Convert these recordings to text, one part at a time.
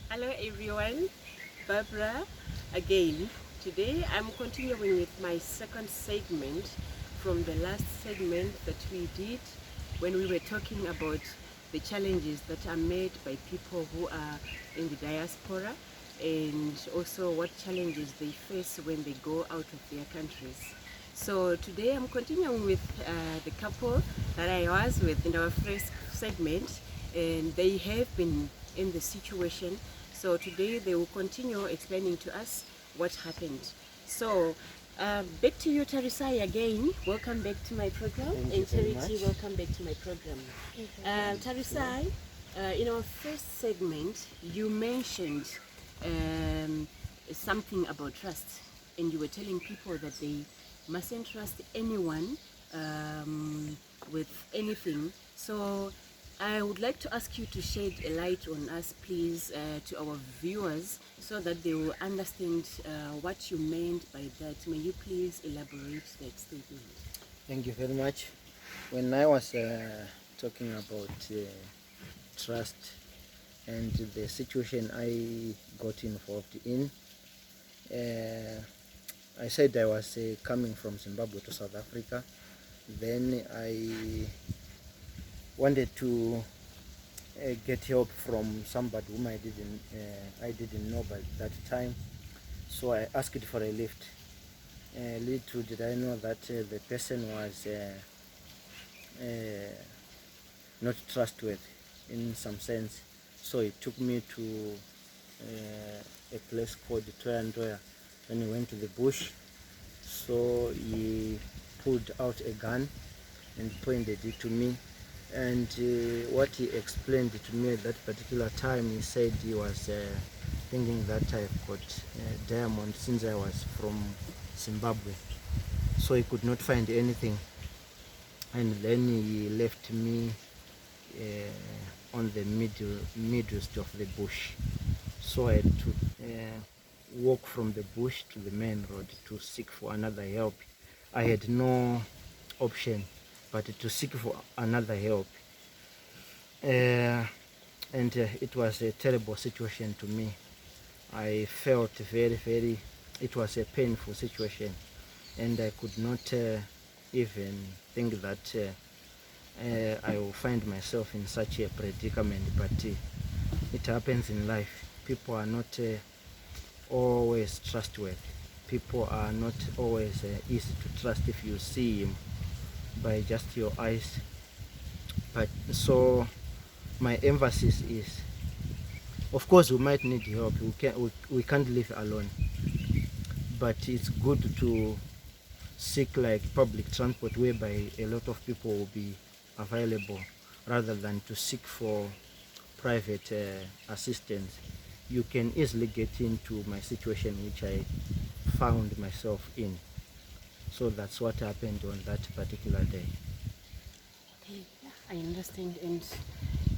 Hello everyone, Barbara again. Today I'm continuing with my second segment from the last segment that we did when we were talking about the challenges that are made by people who are in the diaspora and also what challenges they face when they go out of their countries. So today I'm continuing with the couple that I was with in our first segment, and they have been in the situation. So today they will continue explaining to us what happened. So back to you, Tarisai, again. Welcome back to my program. And Charity, welcome back to my program. Tarisai, in our first segment, you mentioned something about trust, and you were telling people that they mustn't trust anyone with anything. So I would like to ask you to shed a light on us, please, to our viewers, so that they will understand what you meant by that. May you please elaborate that statement? Thank you very much. When I was talking about trust and the situation I got involved in, I said I was coming from Zimbabwe to South Africa. Then I wanted to get help from somebody whom I didn't know by that time. So I asked for a lift. Little did I know that the person was not trustworthy in some sense. So he took me to a place called Toyandoya. When we went to the bush, so he pulled out a gun and pointed it to me. And what he explained to me at that particular time, he said he was thinking that I've got diamond since I was from Zimbabwe. So he could not find anything. And then he left me on the midst of the bush. So I had to walk from the bush to the main road to seek for another help. I had no option but to seek for another help. And it was a terrible situation to me. I felt very, it was a painful situation, and I could not even think that I will find myself in such a predicament, but it happens in life. People are not always trustworthy. People are not always easy to trust if you see him by just your eyes. But so my emphasis is, of course we might need help, we can't live alone, but it's good to seek like public transport whereby a lot of people will be available rather than to seek for private assistance. You can easily get into my situation which I found myself in. So that's what happened on that particular day. Okay, yeah, I understand, and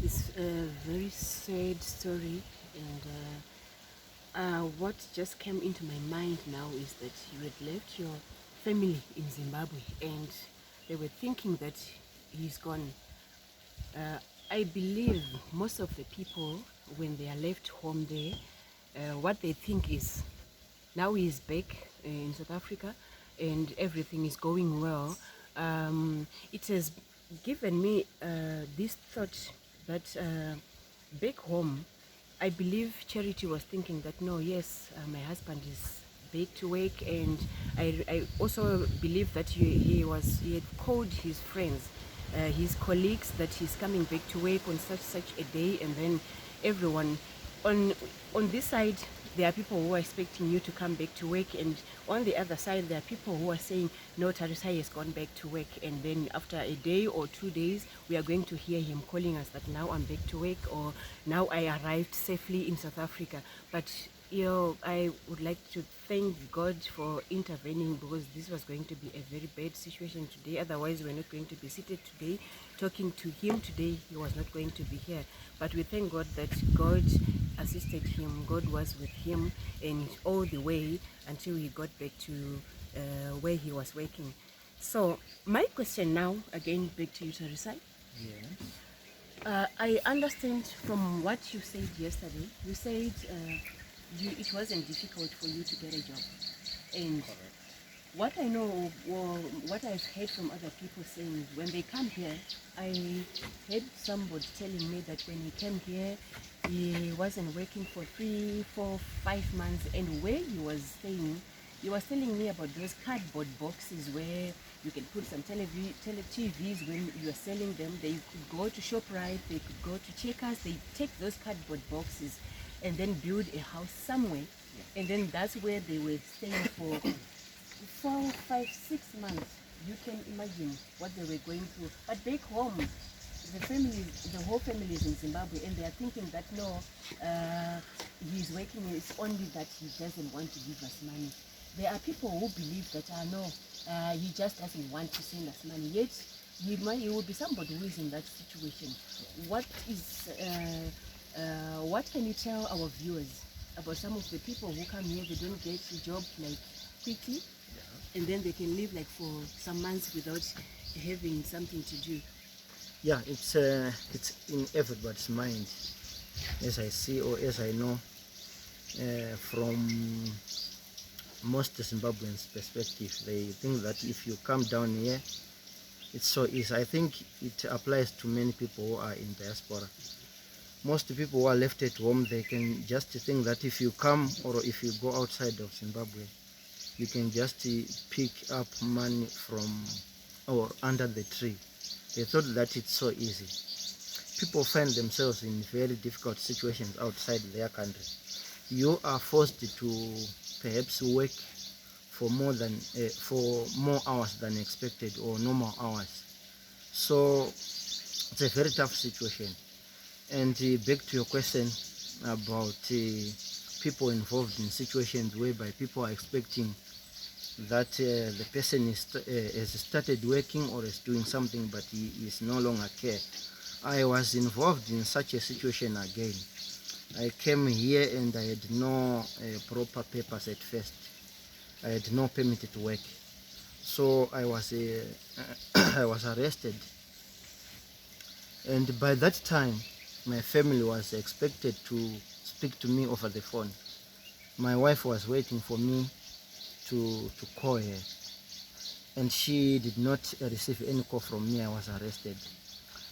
it's a very sad story. And what just came into my mind now is that you had left your family in Zimbabwe, and they were thinking that he's gone. I believe most of the people, when they are left home there, what they think is, now he is back in South Africa and everything is going well. It has given me this thought that back home, I believe Charity was thinking that, no, yes, my husband is back to work, and I also believe that he had called his friends, his colleagues, that he's coming back to work on such a day, and then everyone on this side, there are people who are expecting you to come back to work, and on the other side there are people who are saying, no, Tarisai has gone back to work, and then after a day or 2 days we are going to hear him calling us that now I'm back to work, or now I arrived safely in South Africa. But I would like to thank God for intervening, because this was going to be a very bad situation today. Otherwise, we're not going to be seated today talking to him today. He was not going to be here. But we thank God that God assisted him. God was with him, and all the way until he got back to where he was working. So my question now, again, back to you, Tarisai. Yes. I understand from what you said yesterday. You said it wasn't difficult for you to get a job. And what I know, or what I've heard from other people saying, when they come here, I heard somebody telling me that when he came here, he wasn't working for 3, 4, 5 months, and where he was staying, he was telling me about those cardboard boxes where you can put some TVs when you are selling them. They could go to ShopRite, they could go to Checkers, they take those cardboard boxes and then build a house somewhere. And then that's where they were staying for 4, 5, 6 months. You can imagine what they were going through. But back home, the whole family is in Zimbabwe, and they are thinking that no, he's working. It's only that he doesn't want to give us money. There are people who believe that no, he just doesn't want to send us money. Yet he will be somebody who is in that situation. What can you tell our viewers about some of the people who come here? They don't get a job like quickly, and then they can live like for some months without having something to do. Yeah, it's in everybody's mind, as I see or as I know, from most Zimbabweans' perspective. They think that if you come down here, it's so easy. I think it applies to many people who are in diaspora. Most people who are left at home, they can just think that if you come or if you go outside of Zimbabwe, you can just pick up money from or under the tree. They thought that it's so easy. People find themselves in very difficult situations outside their country. You are forced to perhaps work for more hours than expected or normal hours. So it's a very tough situation. And back to your question about people involved in situations whereby people are expecting that the person has started working or is doing something, but he is no longer care. I was involved in such a situation again. I came here and I had no proper papers at first. I had no permit to work. So I was I was arrested. And by that time, my family was expected to speak to me over the phone. My wife was waiting for me to call her, and she did not receive any call from me. I was arrested.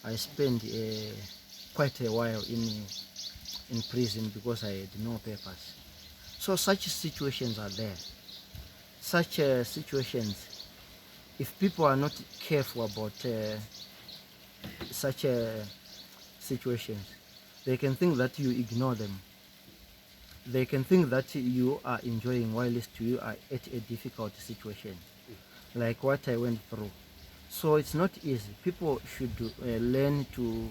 I spent quite a while in prison because I had no papers. So such situations are there. Such situations, if people are not careful about such situations, they can think that you ignore them. They can think that you are enjoying whilst you are at a difficult situation, like what I went through. So it's not easy. People should learn to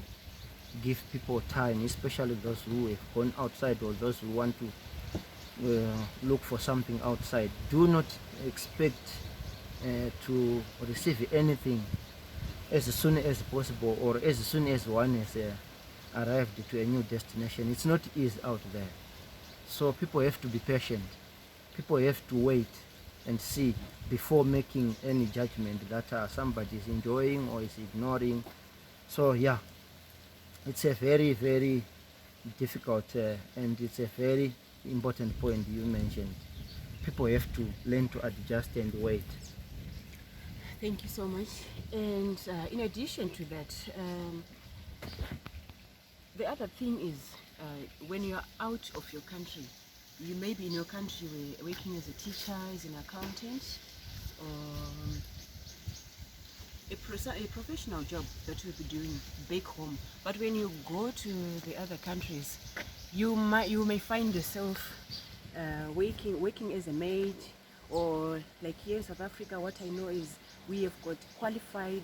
give people time, especially those who have gone outside or those who want to look for something outside. Do not expect to receive anything as soon as possible or as soon as one has arrived to a new destination. It's not easy out there. So people have to be patient. People have to wait and see before making any judgment that somebody is enjoying or is ignoring. So yeah, it's a very, very difficult and it's a very important point you mentioned. People have to learn to adjust and wait. Thank you so much. And in addition to that, the other thing is when you are out of your country, you may be in your country working as a teacher, as an accountant, or a professional job that you'll be doing back home. But when you go to the other countries, you may find yourself working as a maid, or like here in South Africa, what I know is we have got qualified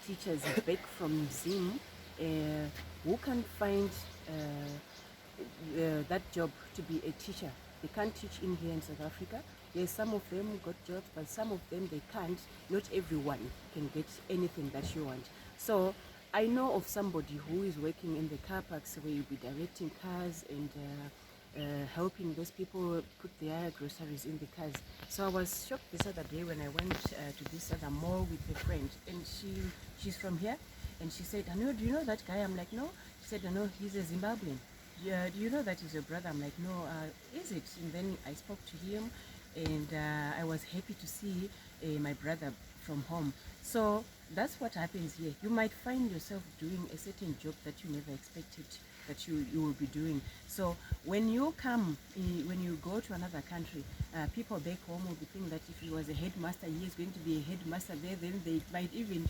teachers back from Zim who can find that job to be a teacher. They can't teach in here in South Africa. Yes, some of them got jobs, but some of them they can't. Not everyone can get anything that you want. So I know of somebody who is working in the car parks where you'll be directing cars and helping those people put their groceries in the cars. So I was shocked this other day when I went to this other mall with a friend, and she's from here, And she said, Anu, do you know that guy? I'm like, no. She said, no, he's a Zimbabwean. Yeah, do you know that he's your brother? I'm like, no, is it? And then I spoke to him, and I was happy to see my brother from home. So that's what happens here. You might find yourself doing a certain job that you never expected that you will be doing. So when you come, when you go to another country, people back home will be thinking that if he was a headmaster, he is going to be a headmaster there. Then they might even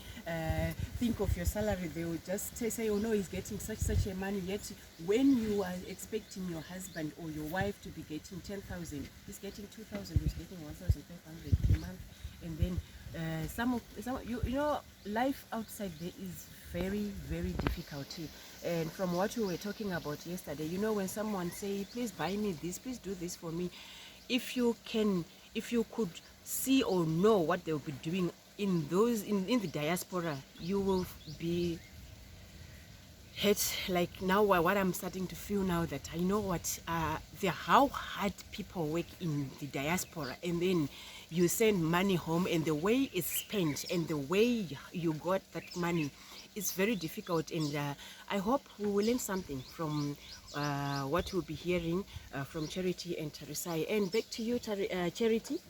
think of your salary. They will just say, oh no, he's getting such a money. Yet when you are expecting your husband or your wife to be getting 10,000, he's getting 2,000, he's getting 1,500 a month. And then you know, life outside there is very, very difficult. And from what we were talking about yesterday, you know, when someone say, please buy me this, please do this for me, if you could see or know what they'll be doing in the diaspora, you will be hurt. Like now, what I'm starting to feel now, that I know how hard people work in the diaspora, and then you send money home, and the way it's spent and the way you got that money, it's very difficult. And I hope we will learn something from what we'll be hearing from Charity and Tarisai. And back to you, Charity.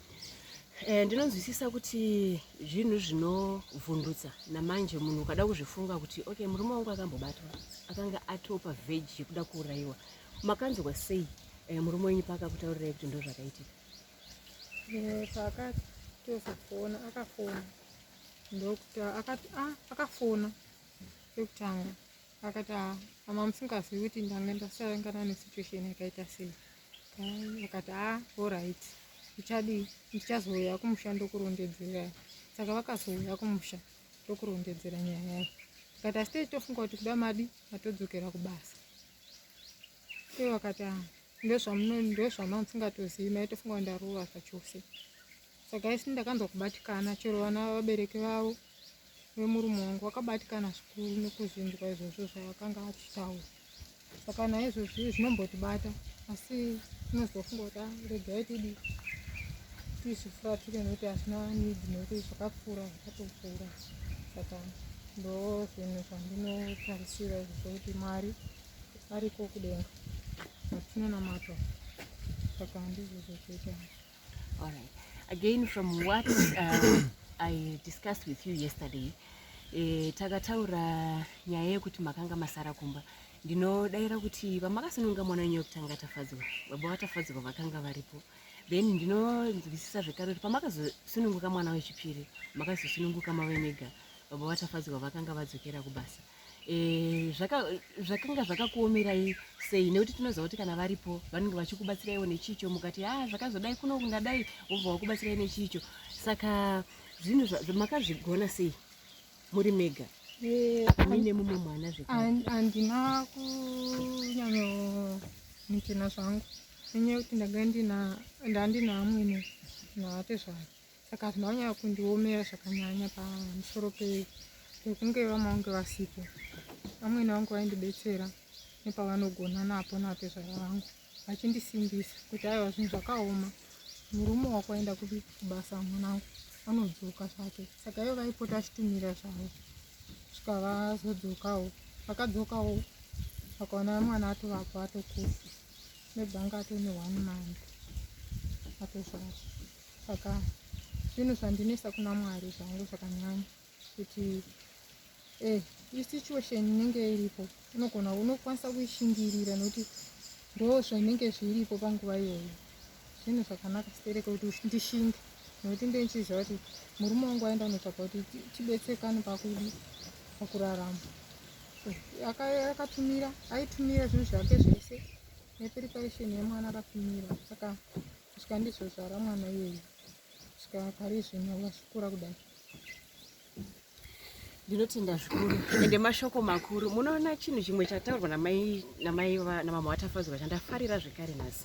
Ndinonzwisisa kuti zvinhu zvinovhundutsa namanje munhu ukada kuzvifunga kuti okay, murume wangu akambobatwa, akanga atopa veg yekuda kuurayiwa, makanzwa sei murume wenyu paakakutaurirai kuti ndo zvakaitika? Paakatozofona akafona, ndokuti akafona yekutanga akati ama musingazivi kuti ndanga ndasangana nesituation yakaita sei. Akati alright, ndichazouya kumusha ndokurondedzera. Saka vakazouya kumusha ndokurondedzera nyaya yayo. Akati asi tichitofunga kuti kuda madi atodzokera kubasa. Ivo vakati ndozvamusingatozivi, maitofunga kuti ndarova zvachose. Saka isi ndakanzwa kubatikana, chero vana vabereki vavo vemurume wangu vakabatikana zvikuru nekuzvinzwa izvozvo zvaakanga achitaura. Saka naizvozvo zvinombotibata, asi tinozofunga kuti regai tizvifuratire nekuti hazvina needs, nekuti zvakapfuura zvakatopfuura. Saka ndo zvinhu zvandinotarisira izvozvo kuti Mwari ariko kudenga, atinonamatwa. Saka ndizvo zvokuita. All right. Again, from what I discussed with you yesterday, takataura nyaya yekuti makanga masara kumba. Ndinodaira kuti pamakasununga mwana wenyu wekutanga tafadzwa, baba vatafadzwa vakanga varipo. Then ndinonzwisisa zvekare kuti pamakazosununguka mwana wechipiri, makazosununguka mavenega, baba vatafadzwa vakanga vadzokera kubasa. Zvakanga zvakakuomerai sei? Nekuti tinoziva kuti kana varipo vanenge vachikubatsiraiwo nechicho, mukati zvakazodai kuno kungadai wobva wakubatsirai nechicho. Saka zvinhu makazvigona sei muri mega? Mine mumwe mwana zvekare. Handina kunyanya michena zvangu nenyaya yekuti ndandina amweni naate zvayo. Saka hazvina kunyanya kundiomera zvakanyanya pamusoro pekunge vamaunge vasipo. Amweni vangu vaindibetsera nepavanogona napo naate zvayo vangu, vachindisimbisa kuti aiwa zvinhu zvakaoma, murume wako aenda kubasa, mwanangu anodzoka zvake. Saka ivo vaipota vachitumira zvavo, svika vazodzokawo, vakadzokawo vakaona mwana atovapo atokufa, nebhanga atone 1 month atozvazvo. Saka zvinhu zvandinesa kuna Mwari zvangu zvakanyanya, kuti isituation inenge iripo unokwanisa kuishingirira, nokuti ndo zvinenge zviripo panguva iyoyo. Zvinhu zvakanaka sitereka kuti ndishinge, nokuti ndochiziva kuti murume wangu aenda kunotsvaka kuti tibetsekane pakurarama. Akatumira, aitumira zvinhu zvake zvese nepreparation yemwana akatumira. Saka kusvika ndizozvara mwana iyoyo, kusvika pari zvino vachikura kudai. Ndinotenda zvikuru ende mashoko makuru. Munoona chinhu chimwe chataurwa namama vatafadzwa chandafarira zvekare nhasi.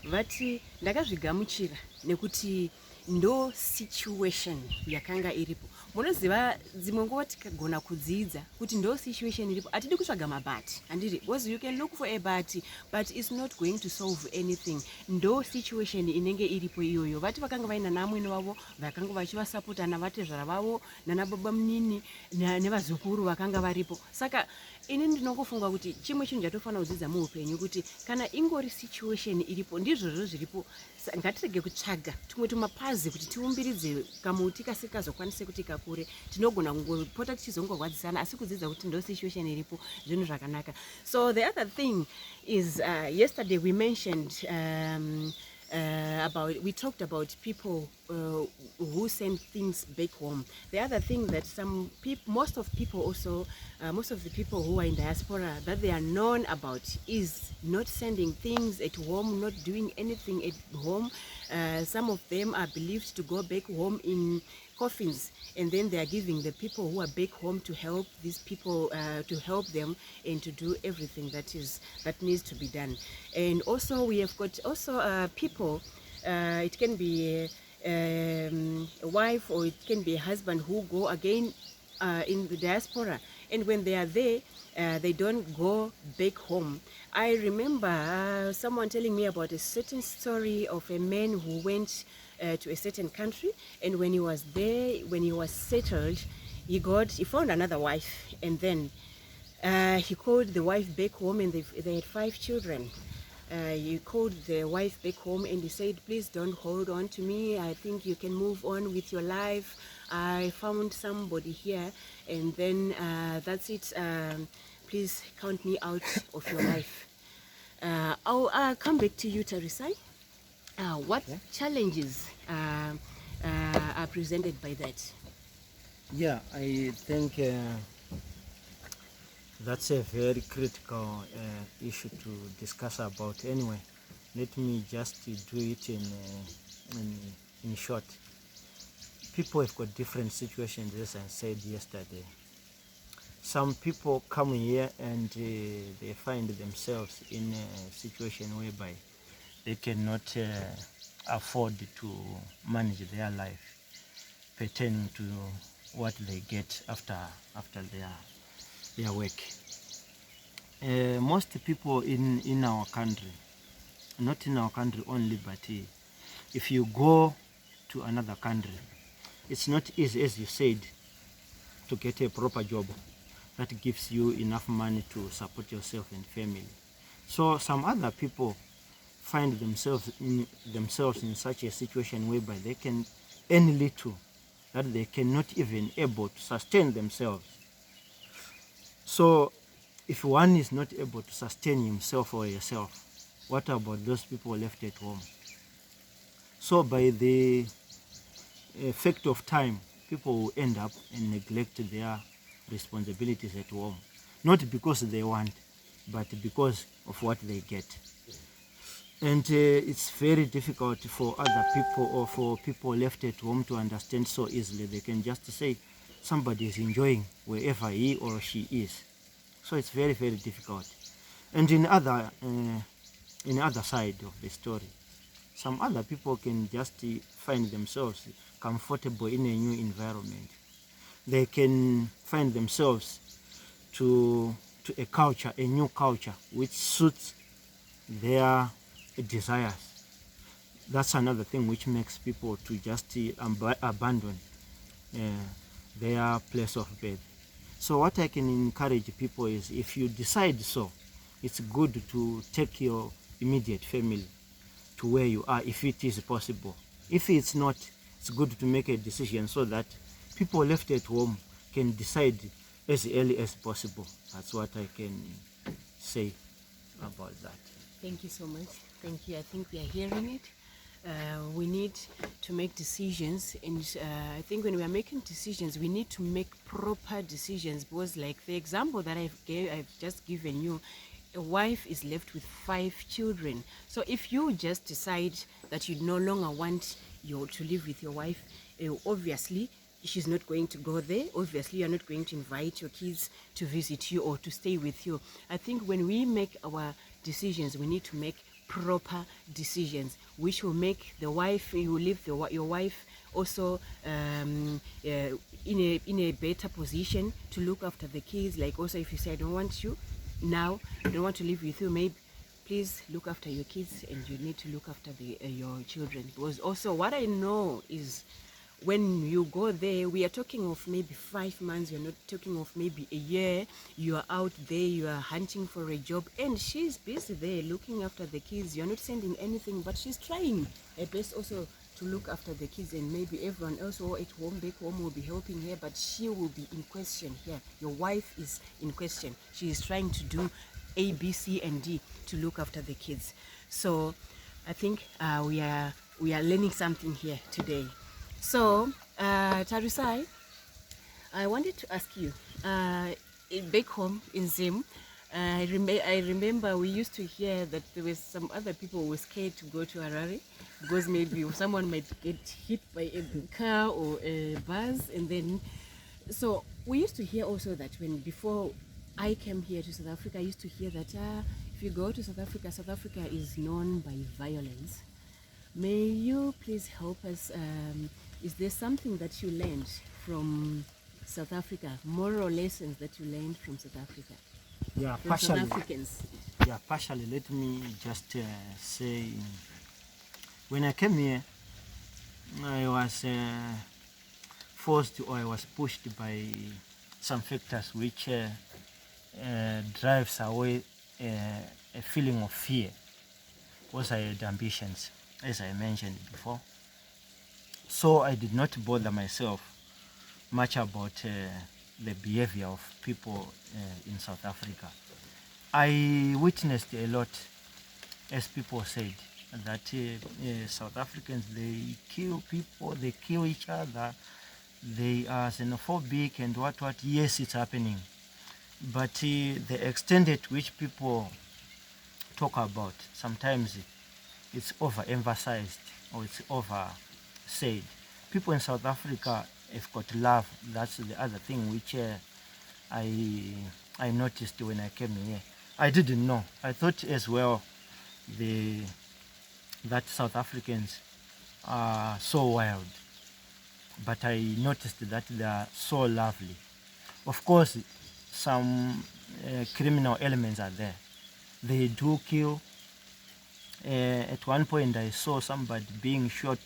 Vati ndakazvigamuchira nekuti ndo situation yakanga iripo. Munoziva dzimwe nguva tikagona kudzidza kuti ndo situation iripo, hatidi kutsvaga mabati, handidi, because you can look for a bati but it's not going to solve anything. Ndo situation inenge iripo iyoyo. Vati vakanga vaina namwene wavo vakanga vachivasapota navatezvara vavo nanababa munini nevazukuru vakanga varipo. Saka ini ndinokufunga kuti chimwe chinhu chatofanira kudzidza muupenyu kuti kana ingori situation iripo ndizvozvo zviripo. Ngatirege kutsvaga tumwe tumapazi kuti tiumbiridze kamuti kasikazokwanise kuti kakure. Tinogona kungopota tichizongorwadzisana asi kudzidza kuti ndo situation iripo zvinhu zvakanaka. So the other thing is yesterday we mentioned we talked about people who send things back home. The other thing that most of the people who are in diaspora that they are known about is not sending things at home, not doing anything at home. Some of them are believed to go back home in coffins, and then they are giving the people who are back home to help these people, to help them and to do everything that needs to be done. And also we have got people, it can be a wife or it can be a husband who go again in the diaspora, and when they are there they don't go back home. I remember someone telling me about a certain story of a man who went to a certain country, and when he was there, when he was settled, he found another wife, and then he called the wife back home, and they had 5 children. He called the wife back home and he said, please don't hold on to me, I think you can move on with your life, I found somebody here, and then that's it, please count me out of your life. I'll come back to you, Tarisai. What challenges are presented by that? Yeah, I think that's a very critical issue to discuss about. Anyway, let me just do it in short. People have got different situations, as I said yesterday. Some people come here and they find themselves in a situation whereby they cannot afford to manage their life pertaining to what they get after their work. Most people in our country, not in our country only, but if you go to another country, it's not easy, as you said, to get a proper job that gives you enough money to support yourself and family. So some other people find themselves in such a situation whereby they can earn little, that they cannot even able to sustain themselves. So if one is not able to sustain himself or herself, what about those people left at home? So by the effect of time, people will end up and neglect their responsibilities at home, not because they want, but because of what they get. And it's very difficult for other people or for people left at home to understand so easily. They can just say somebody is enjoying wherever he or she is. So it's very, very difficult. And in other side of the story, some other people can just find themselves comfortable in a new environment. They can find themselves to a culture, a new culture, which suits their desires. That's another thing which makes people to just abandon their place of birth. So what I can encourage people is, if you decide so, it's good to take your immediate family to where you are, if it is possible. If it's not, it's good to make a decision so that people left at home can decide as early as possible. That's what I can say about that. Thank you so much. Thank you. I think we are hearing it. We need to make decisions, and I think when we are making decisions, we need to make proper decisions, because like the example that I've just given you, a wife is left with 5 children. So if you just decide that you no longer want to live with your wife, obviously she's not going to go there. Obviously you're not going to invite your kids to visit you or to stay with you. I think when we make our decisions, we need to make proper decisions, which will make the wife, you will leave your wife also in a better position to look after the kids. Like also if you say, I don't want you now, I don't want to live with you, maybe please look after your kids, and you need to look after your children. Because also what I know is when you go there, we are talking of maybe 5 months, you're not talking of maybe a year. You are out there, you are hunting for a job, and she's busy there looking after the kids. You're not sending anything, but she's trying her best also to look after the kids, and maybe everyone else or at home, back home, will be helping her, but she will be in question here. Your wife is in question. She is trying to do A, B, C, and D to look after the kids. So I think we are learning something here today. So Tarisai, I wanted to ask you, back home in Zim, I remember we used to hear that there was some other people who were scared to go to Harare because maybe someone might get hit by a car or a bus, and then so we used to hear also that before I came here to South Africa, I used to hear that if you go to South Africa is known by violence. May you please help us? Is there something that you learned from South Africa, moral lessons that you learned from South Africa? Yeah, From partially. South Africans. Yeah, partially. Let me just say, when I came here, I was forced or I was pushed by some factors which drives away a feeling of fear. Because I had ambitions, as I mentioned before. So I did not bother myself much about the behavior of people in South Africa. I witnessed a lot, as people said, that South Africans, they kill people, they kill each other, they are xenophobic and what. Yes, it's happening. But the extent at which people talk about, sometimes it's overemphasized or it's oversaid. People in South Africa have got love. That's the other thing which I noticed when I came here. I didn't know. I thought as well that South Africans are so wild, but I noticed that they are so lovely. Of course, some criminal elements are there. They do kill. At one point, I saw somebody being shot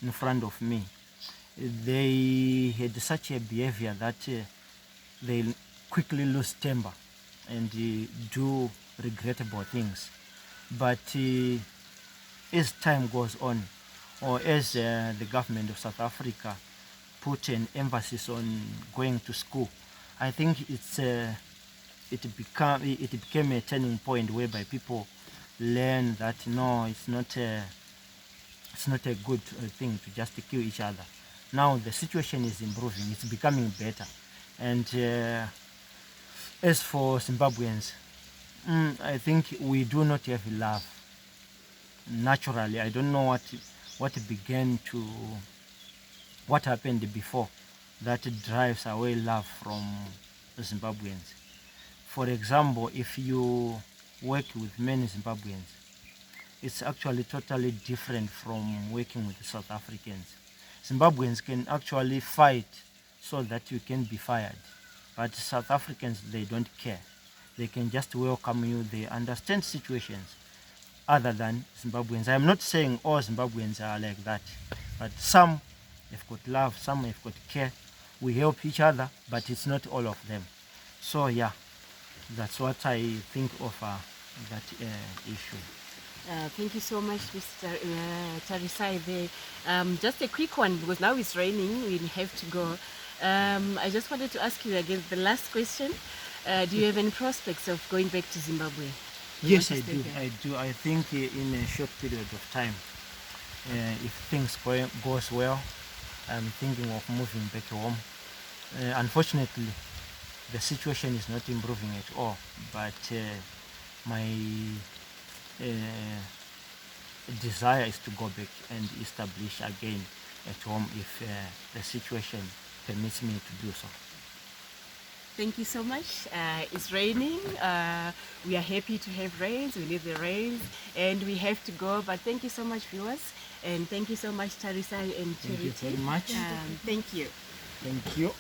in front of me. They had such a behavior that they quickly lose temper and do regrettable things. But as time goes on, or as the government of South Africa put an emphasis on going to school, I think it became a turning point whereby people learn that no, it's not a good thing to just kill each other. Now the situation is improving, it's becoming better. And as for Zimbabweans, I think we do not have love. Naturally, I don't know what happened before that drives away love from Zimbabweans. For example, if you work with many Zimbabweans, it's actually totally different from working with South Africans. Zimbabweans can actually fight so that you can be fired, but South Africans, they don't care. They can just welcome you. They understand situations other than Zimbabweans. I'm not saying all Zimbabweans are like that, but some have got love, some have got care. We help each other, but it's not all of them. So yeah, that's what I think of that issue. Thank you so much, Mr. Tarisai. Just a quick one, because now it's raining, we have to go. I just wanted to ask you again the last question. Do you have any prospects of going back to Zimbabwe? Yes, I do. I think in a short period of time, if things goes well, I'm thinking of moving back home. Unfortunately, the situation is not improving at all, but my desire is to go back and establish again at home if the situation permits me to do so. Thank you so much. It's raining. We are happy to have rains. We need the rains, and we have to go. But thank you so much, viewers, and thank you so much, Tarisai and Thank you Charity. very much. Thank you. Thank you.